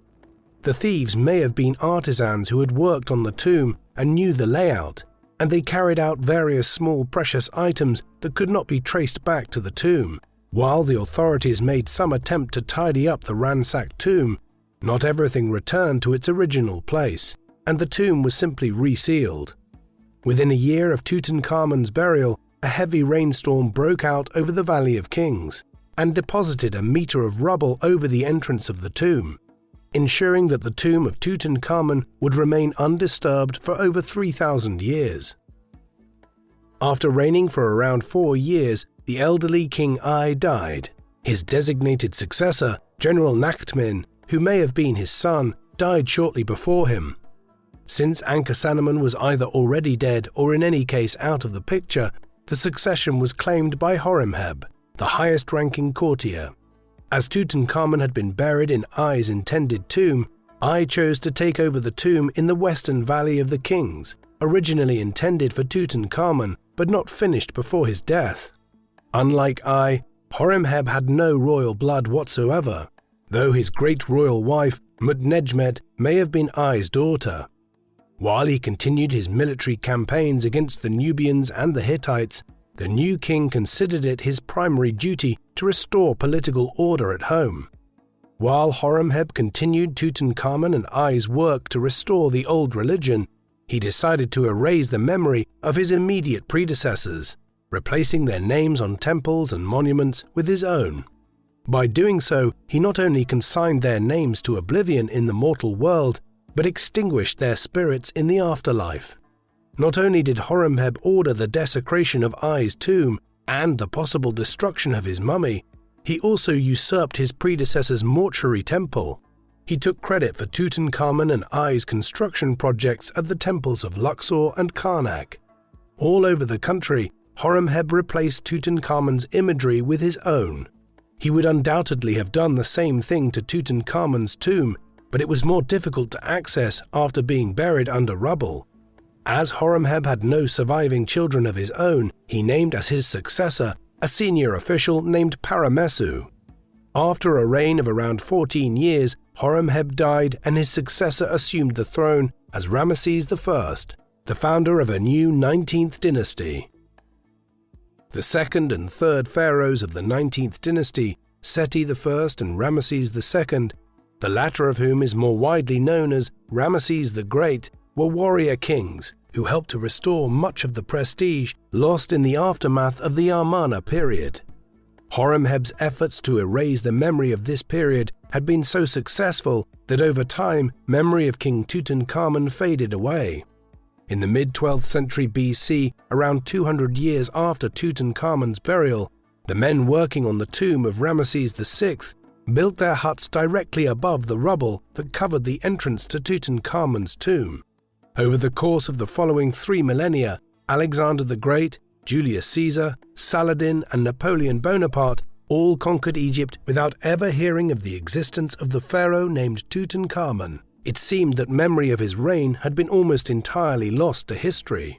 Speaker 1: The thieves may have been artisans who had worked on the tomb and knew the layout, and they carried out various small precious items that could not be traced back to the tomb. While the authorities made some attempt to tidy up the ransacked tomb, not everything returned to its original place, and the tomb was simply resealed. Within a year of Tutankhamun's burial, a heavy rainstorm broke out over the Valley of Kings and deposited a meter of rubble over the entrance of the tomb, ensuring that the tomb of Tutankhamun would remain undisturbed for over 3,000 years. After reigning for around 4 years, the elderly King Ai died. His designated successor, General Nakhtmin, who may have been his son, died shortly before him. Since Ankhesenamun was either already dead or in any case out of the picture, the succession was claimed by Horemheb, the highest-ranking courtier. As Tutankhamun had been buried in Ai's intended tomb, Ai chose to take over the tomb in the western Valley of the Kings, originally intended for Tutankhamun but not finished before his death. Unlike Ai, Horemheb had no royal blood whatsoever, though his great royal wife, Mutnejmet, may have been Ai's daughter. While he continued his military campaigns against the Nubians and the Hittites, the new king considered it his primary duty to restore political order at home. While Horemheb continued Tutankhamun and Ai's work to restore the old religion, he decided to erase the memory of his immediate predecessors, replacing their names on temples and monuments with his own. By doing so, he not only consigned their names to oblivion in the mortal world, but extinguished their spirits in the afterlife. Not only did Horemheb order the desecration of Ai's tomb and the possible destruction of his mummy, he also usurped his predecessor's mortuary temple. He took credit for Tutankhamun and Ai's construction projects at the temples of Luxor and Karnak. All over the country, Horemheb replaced Tutankhamun's imagery with his own. He would undoubtedly have done the same thing to Tutankhamun's tomb, but it was more difficult to access after being buried under rubble. As Horemheb had no surviving children of his own, he named as his successor a senior official named Paramesu. After a reign of around 14 years, Horemheb died and his successor assumed the throne as Ramesses I, the founder of a new 19th dynasty. The second and third pharaohs of the 19th dynasty, Seti I and Ramesses II, the latter of whom is more widely known as Ramesses the Great, were warrior kings who helped to restore much of the prestige lost in the aftermath of the Amarna period. Horemheb's efforts to erase the memory of this period had been so successful that over time, memory of King Tutankhamun faded away. In the mid-12th century BC, around 200 years after Tutankhamun's burial, the men working on the tomb of Ramesses VI built their huts directly above the rubble that covered the entrance to Tutankhamun's tomb. Over the course of the following 3 millennia, Alexander the Great, Julius Caesar, Saladin, and Napoleon Bonaparte all conquered Egypt without ever hearing of the existence of the pharaoh named Tutankhamun. It seemed that memory of his reign had been almost entirely lost to history.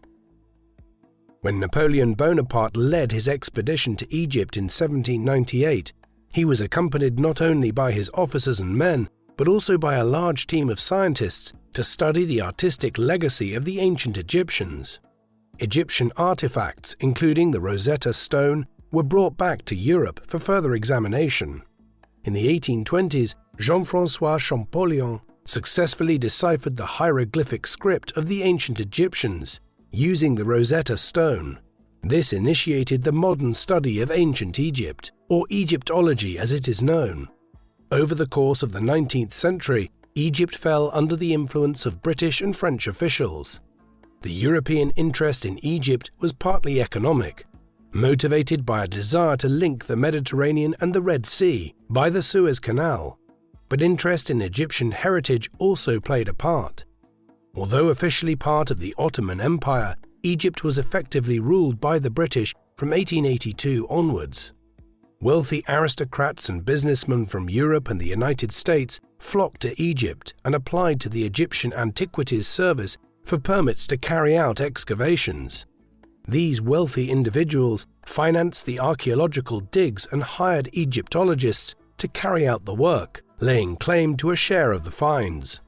Speaker 1: When Napoleon Bonaparte led his expedition to Egypt in 1798, he was accompanied not only by his officers and men, but also by a large team of scientists to study the artistic legacy of the ancient Egyptians. Egyptian artifacts, including the Rosetta Stone, were brought back to Europe for further examination. In the 1820s, Jean-François Champollion successfully deciphered the hieroglyphic script of the ancient Egyptians using the Rosetta Stone. This initiated the modern study of ancient Egypt, or Egyptology as it is known. Over the course of the 19th century, Egypt fell under the influence of British and French officials. The European interest in Egypt was partly economic, motivated by a desire to link the Mediterranean and the Red Sea by the Suez Canal. But interest in Egyptian heritage also played a part. Although officially part of the Ottoman Empire, Egypt was effectively ruled by the British from 1882 onwards. Wealthy aristocrats and businessmen from Europe and the United States flocked to Egypt and applied to the Egyptian Antiquities Service for permits to carry out excavations. These wealthy individuals financed the archaeological digs and hired Egyptologists to carry out the work, laying claim to a share of the finds.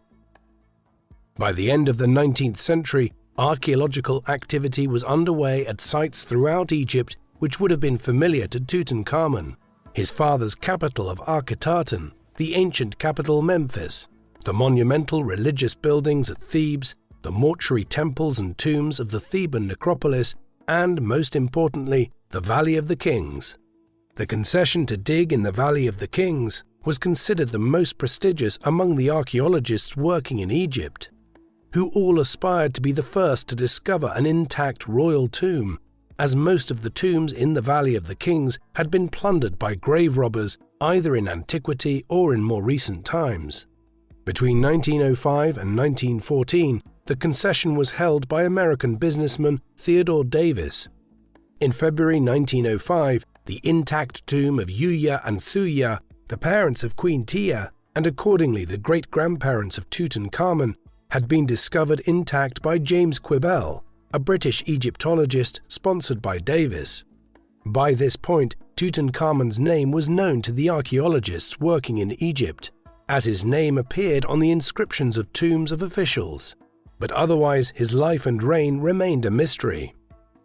Speaker 1: By the end of the 19th century, archaeological activity was underway at sites throughout Egypt which would have been familiar to Tutankhamun, his father's capital of Akhetaten, the ancient capital Memphis, the monumental religious buildings at Thebes, the mortuary temples and tombs of the Theban necropolis, and, most importantly, the Valley of the Kings. The concession to dig in the Valley of the Kings was considered the most prestigious among the archaeologists working in Egypt, who all aspired to be the first to discover an intact royal tomb, as most of the tombs in the Valley of the Kings had been plundered by grave robbers either in antiquity or in more recent times. Between 1905 and 1914, the concession was held by American businessman Theodore Davis. In February 1905, the intact tomb of Yuya and Thuya, the parents of Queen Tiya, and accordingly the great-grandparents of Tutankhamun, had been discovered intact by James Quibell, a British Egyptologist sponsored by Davis. By this point, Tutankhamun's name was known to the archaeologists working in Egypt, as his name appeared on the inscriptions of tombs of officials. But otherwise, his life and reign remained a mystery.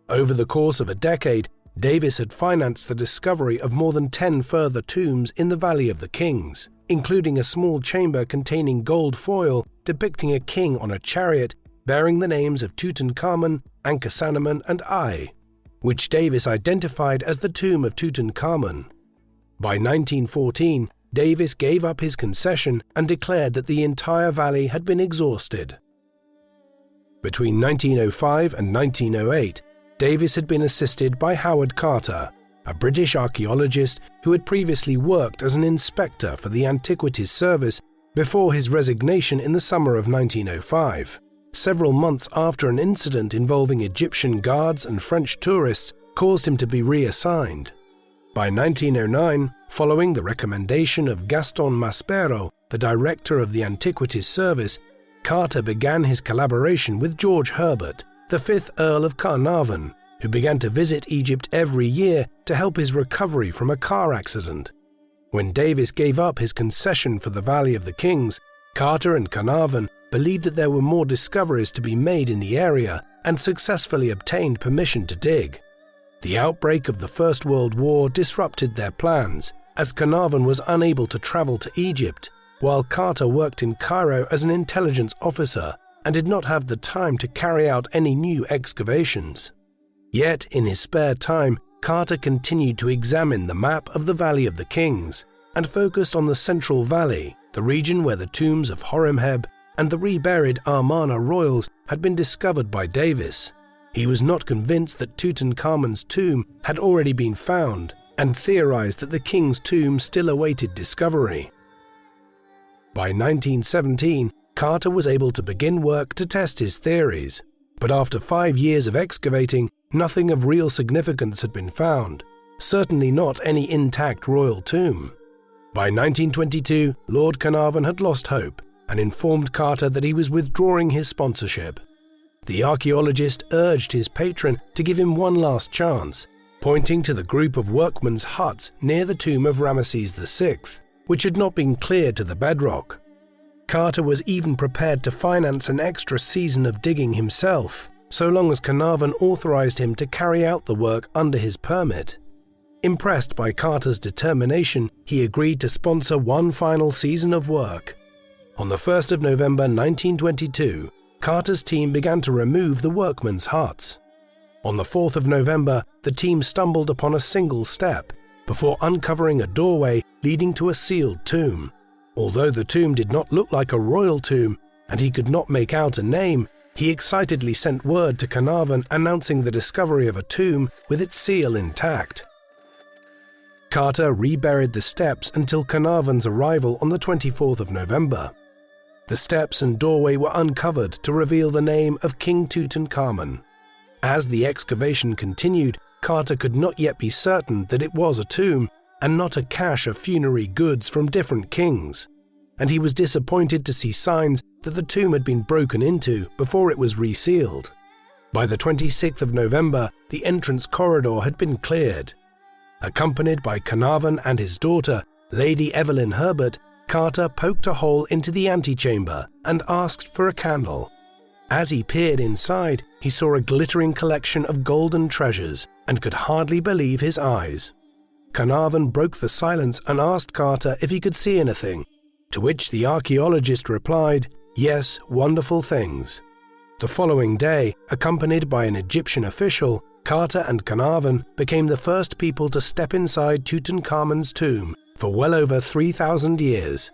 Speaker 1: Over the course of a decade, Davis had financed the discovery of more than 10 further tombs in the Valley of the Kings, including a small chamber containing gold foil depicting a king on a chariot bearing the names of Tutankhamun, Ankhesenamun, and Ai, which Davis identified as the tomb of Tutankhamun. By 1914, Davis gave up his concession and declared that the entire valley had been exhausted. Between 1905 and 1908, Davis had been assisted by Howard Carter, a British archaeologist who had previously worked as an inspector for the Antiquities Service before his resignation in the summer of 1905, several months after an incident involving Egyptian guards and French tourists caused him to be reassigned. By 1909, following the recommendation of Gaston Maspero, the director of the Antiquities Service, Carter began his collaboration with George Herbert, the 5th Earl of Carnarvon, who began to visit Egypt every year to help his recovery from a car accident. When Davis gave up his concession for the Valley of the Kings, Carter and Carnarvon believed that there were more discoveries to be made in the area and successfully obtained permission to dig. The outbreak of the First World War disrupted their plans, as Carnarvon was unable to travel to Egypt, while Carter worked in Cairo as an intelligence officer and did not have the time to carry out any new excavations. Yet, in his spare time, Carter continued to examine the map of the Valley of the Kings and focused on the Central Valley, the region where the tombs of Horemheb and the reburied Amarna royals had been discovered by Davis. He was not convinced that Tutankhamun's tomb had already been found and theorized that the king's tomb still awaited discovery. By 1917, Carter was able to begin work to test his theories, but after 5 years of excavating, nothing of real significance had been found, certainly not any intact royal tomb. By 1922, Lord Carnarvon had lost hope and informed Carter that he was withdrawing his sponsorship. The archaeologist urged his patron to give him one last chance, pointing to the group of workmen's huts near the tomb of Ramesses VI, which had not been cleared to the bedrock. Carter was even prepared to finance an extra season of digging himself, so long as Carnarvon authorized him to carry out the work under his permit. Impressed by Carter's determination, he agreed to sponsor one final season of work. On the 1st of November 1922, Carter's team began to remove the workmen's huts. On the 4th of November, the team stumbled upon a single step before uncovering a doorway leading to a sealed tomb. Although the tomb did not look like a royal tomb and he could not make out a name, he excitedly sent word to Carnarvon announcing the discovery of a tomb with its seal intact. Carter reburied the steps until Carnarvon's arrival on the 24th of November. The steps and doorway were uncovered to reveal the name of King Tutankhamun. As the excavation continued, Carter could not yet be certain that it was a tomb and not a cache of funerary goods from different kings, and he was disappointed to see signs that the tomb had been broken into before it was resealed. By the 26th of November, the entrance corridor had been cleared. Accompanied by Carnarvon and his daughter, Lady Evelyn Herbert, Carter poked a hole into the antechamber and asked for a candle. As he peered inside, he saw a glittering collection of golden treasures and could hardly believe his eyes. Carnarvon broke the silence and asked Carter if he could see anything, to which the archaeologist replied, "Yes, wonderful things." The following day, accompanied by an Egyptian official, Carter and Carnarvon became the first people to step inside Tutankhamun's tomb for well over 3,000 years.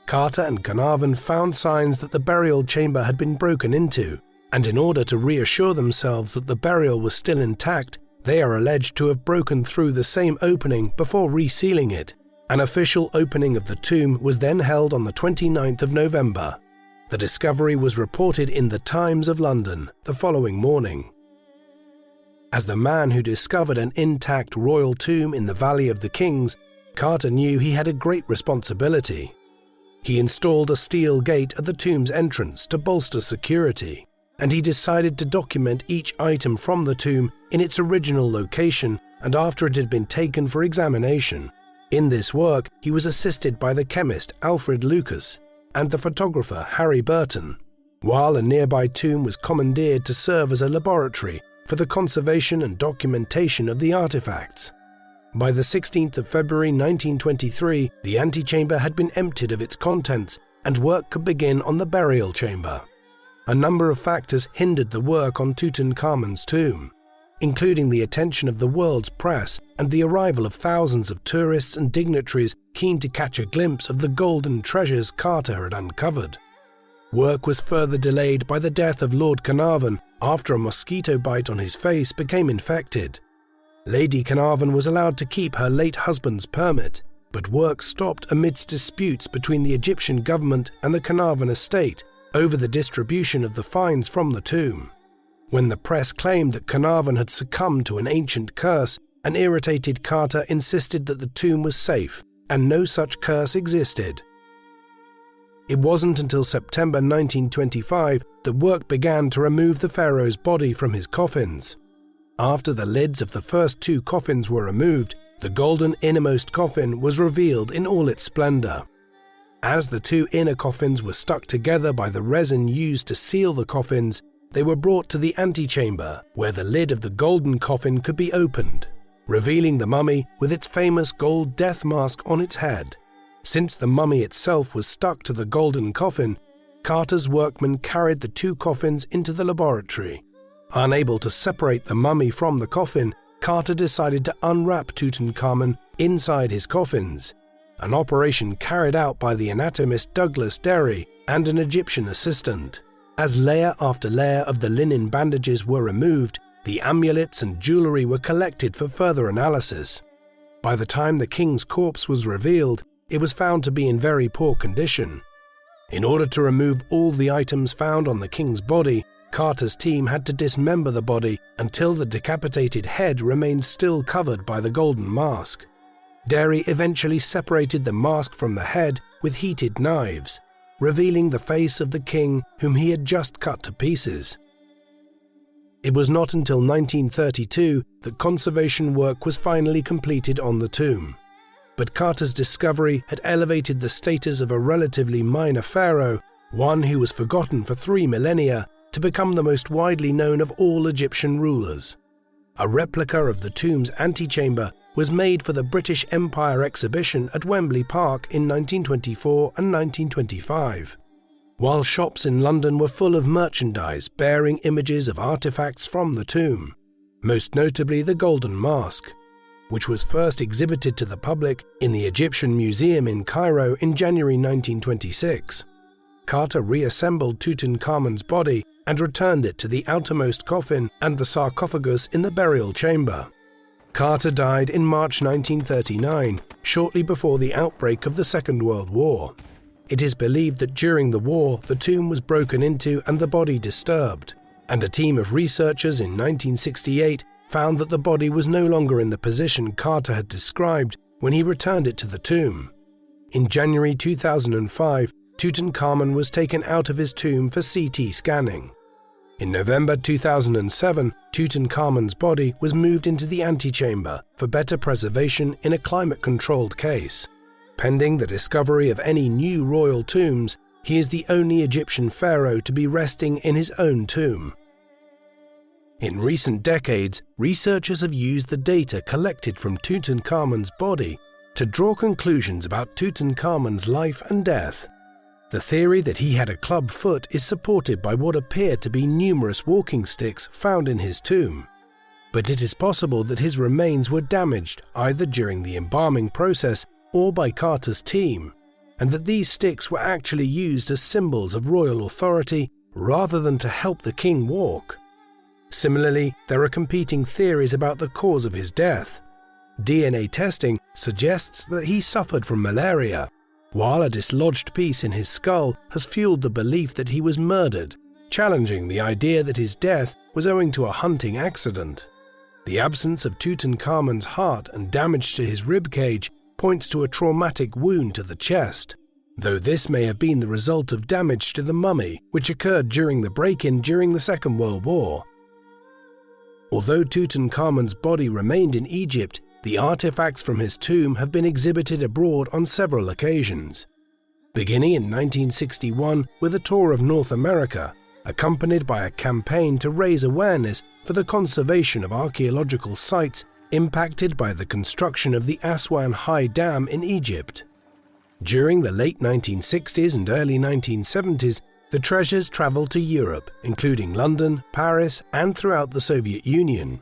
Speaker 1: Carter and Carnarvon found signs that the burial chamber had been broken into, and in order to reassure themselves that the burial was still intact, they are alleged to have broken through the same opening before resealing it. An official opening of the tomb was then held on the 29th of November. The discovery was reported in the Times of London the following morning. As the man who discovered an intact royal tomb in the Valley of the Kings, Carter knew he had a great responsibility. He installed a steel gate at the tomb's entrance to bolster security, and he decided to document each item from the tomb in its original location and after it had been taken for examination. In this work, he was assisted by the chemist Alfred Lucas and the photographer Harry Burton, while a nearby tomb was commandeered to serve as a laboratory for the conservation and documentation of the artifacts. By the 16th of February 1923, the antechamber had been emptied of its contents and work could begin on the burial chamber. A number of factors hindered the work on Tutankhamun's tomb, including the attention of the world's press and the arrival of thousands of tourists and dignitaries keen to catch a glimpse of the golden treasures Carter had uncovered. Work was further delayed by the death of Lord Carnarvon after a mosquito bite on his face became infected. Lady Carnarvon was allowed to keep her late husband's permit, but work stopped amidst disputes between the Egyptian government and the Carnarvon estate over the distribution of the finds from the tomb. When the press claimed that Carnarvon had succumbed to an ancient curse, an irritated Carter insisted that the tomb was safe and no such curse existed. It wasn't until September 1925 that work began to remove the pharaoh's body from his coffins. After the lids of the first 2 coffins were removed, the golden innermost coffin was revealed in all its splendor. As the 2 inner coffins were stuck together by the resin used to seal the coffins, they were brought to the antechamber, where the lid of the golden coffin could be opened, revealing the mummy with its famous gold death mask on its head. Since the mummy itself was stuck to the golden coffin, Carter's workmen carried the 2 coffins into the laboratory. Unable to separate the mummy from the coffin, Carter decided to unwrap Tutankhamun inside his coffins, an operation carried out by the anatomist Douglas Derry and an Egyptian assistant. As layer after layer of the linen bandages were removed, the amulets and jewelry were collected for further analysis. By the time the king's corpse was revealed, it was found to be in very poor condition. In order to remove all the items found on the king's body, Carter's team had to dismember the body until the decapitated head remained still covered by the golden mask. Derry eventually separated the mask from the head with heated knives, revealing the face of the king whom he had just cut to pieces. It was not until 1932 that conservation work was finally completed on the tomb. But Carter's discovery had elevated the status of a relatively minor pharaoh, one who was forgotten for 3 millennia, to become the most widely known of all Egyptian rulers. A replica of the tomb's antechamber was made for the British Empire exhibition at Wembley Park in 1924 and 1925. While shops in London were full of merchandise bearing images of artifacts from the tomb, most notably the Golden Mask, which was first exhibited to the public in the Egyptian Museum in Cairo in January 1926. Carter reassembled Tutankhamun's body and returned it to the outermost coffin and the sarcophagus in the burial chamber. Carter died in March 1939, shortly before the outbreak of the Second World War. It is believed that during the war, the tomb was broken into and the body disturbed, and a team of researchers in 1968 found that the body was no longer in the position Carter had described when he returned it to the tomb. In January 2005, Tutankhamun was taken out of his tomb for CT scanning. In November 2007, Tutankhamun's body was moved into the antechamber for better preservation in a climate-controlled case. Pending the discovery of any new royal tombs, he is the only Egyptian pharaoh to be resting in his own tomb. In recent decades, researchers have used the data collected from Tutankhamun's body to draw conclusions about Tutankhamun's life and death. The theory that he had a club foot is supported by what appear to be numerous walking sticks found in his tomb. But it is possible that his remains were damaged either during the embalming process or by Carter's team, and that these sticks were actually used as symbols of royal authority rather than to help the king walk. Similarly, there are competing theories about the cause of his death. DNA testing suggests that he suffered from malaria, while a dislodged piece in his skull has fueled the belief that he was murdered, challenging the idea that his death was owing to a hunting accident. The absence of Tutankhamun's heart and damage to his rib cage points to a traumatic wound to the chest, though this may have been the result of damage to the mummy which occurred during the break-in during the Second World War. Although Tutankhamun's body remained in Egypt, the artifacts from his tomb have been exhibited abroad on several occasions. Beginning in 1961 with a tour of North America, accompanied by a campaign to raise awareness for the conservation of archaeological sites impacted by the construction of the Aswan High Dam in Egypt. During the late 1960s and early 1970s, the treasures traveled to Europe, including London, Paris, and throughout the Soviet Union.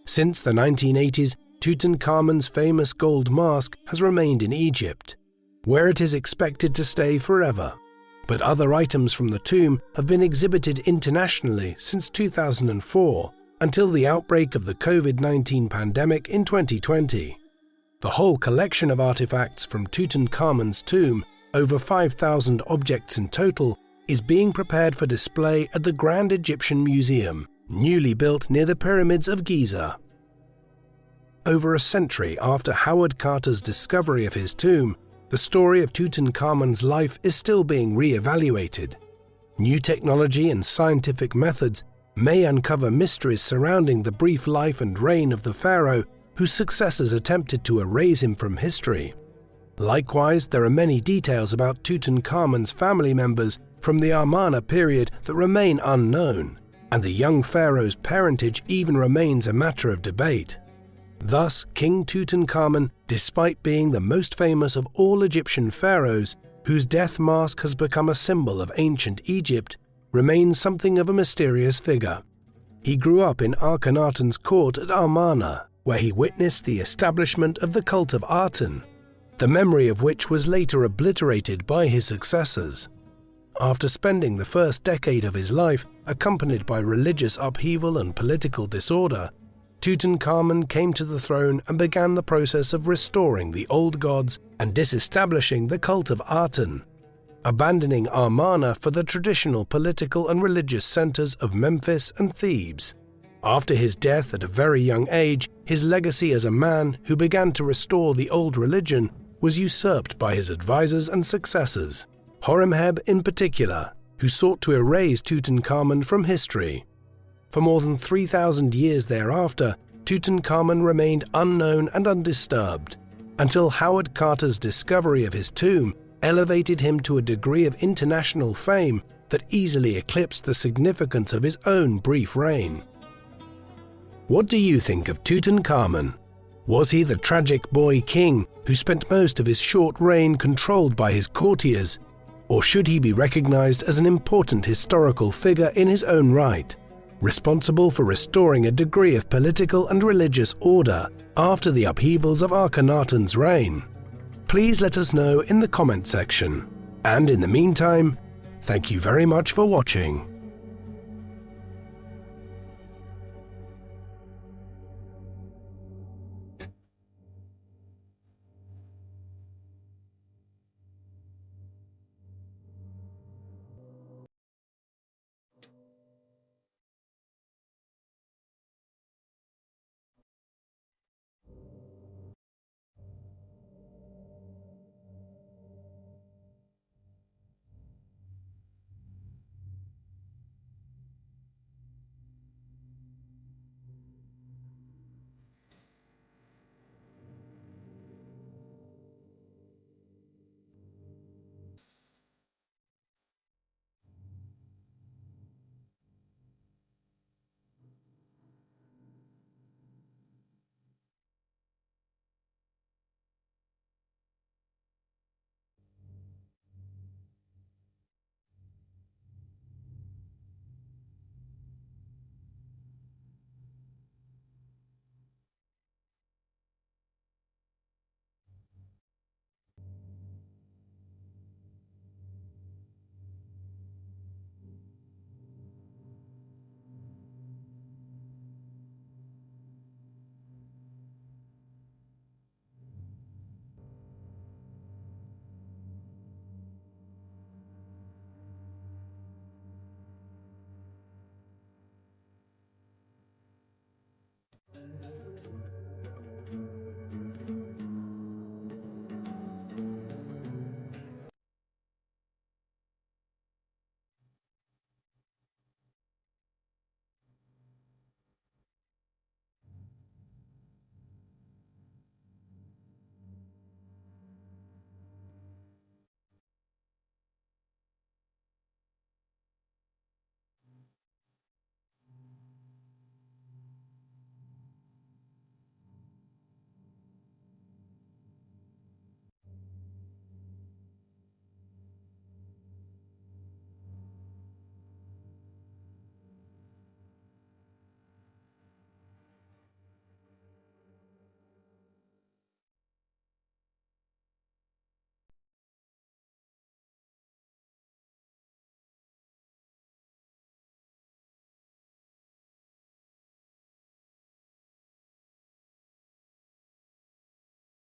Speaker 1: Since the 1980s, Tutankhamun's famous gold mask has remained in Egypt, where it is expected to stay forever. But other items from the tomb have been exhibited internationally since 2004, until the outbreak of the COVID-19 pandemic in 2020. The whole collection of artifacts from Tutankhamun's tomb, over 5,000 objects in total, is being prepared for display at the Grand Egyptian Museum, newly built near the pyramids of Giza. Over a century after Howard Carter's discovery of his tomb, the story of Tutankhamun's life is still being re-evaluated. New technology and scientific methods may uncover mysteries surrounding the brief life and reign of the pharaoh whose successors attempted to erase him from history. Likewise, there are many details about Tutankhamun's family members from the Amarna period that remain unknown, and the young pharaoh's parentage even remains a matter of debate. Thus, King Tutankhamun, despite being the most famous of all Egyptian pharaohs, whose death mask has become a symbol of ancient Egypt, remains something of a mysterious figure. He grew up in Akhenaten's court at Amarna, where he witnessed the establishment of the cult of Aten, the memory of which was later obliterated by his successors. After spending the first decade of his life accompanied by religious upheaval and political disorder, Tutankhamun came to the throne and began the process of restoring the old gods and disestablishing the cult of Aten, abandoning Amarna for the traditional political and religious centers of Memphis and Thebes. After his death at a very young age, his legacy as a man who began to restore the old religion was usurped by his advisors and successors, Horemheb in particular, who sought to erase Tutankhamun from history. For more than 3,000 years thereafter, Tutankhamun remained unknown and undisturbed, until Howard Carter's discovery of his tomb elevated him to a degree of international fame that easily eclipsed the significance of his own brief reign. What do you think of Tutankhamun? Was he the tragic boy king who spent most of his short reign controlled by his courtiers, or should he be recognized as an important historical figure in his own right, responsible for restoring a degree of political and religious order after the upheavals of Akhenaten's reign? Please let us know in the comment section. And in the meantime, thank you very much for watching.